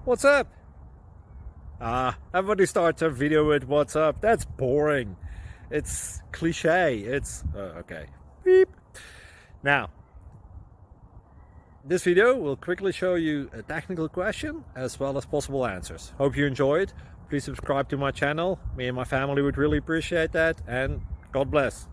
What's up? Everybody starts a video with what's up. That's boring. It's cliche. It's okay. Beep. Now, this video will quickly show you a technical question as well as possible answers. Hope you enjoyed. Please subscribe to my channel. Me and my family would really appreciate that, and God bless.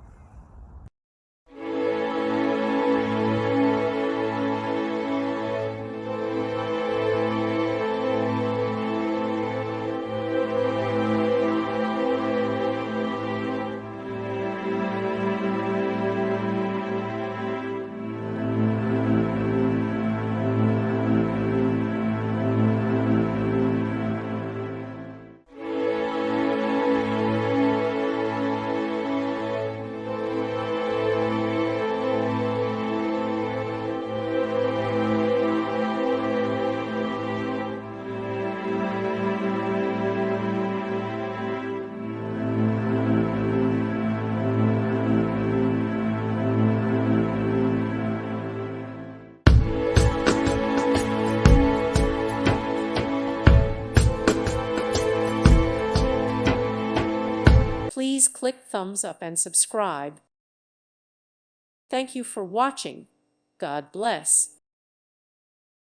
Please click thumbs up and subscribe. Thank you for watching. God bless.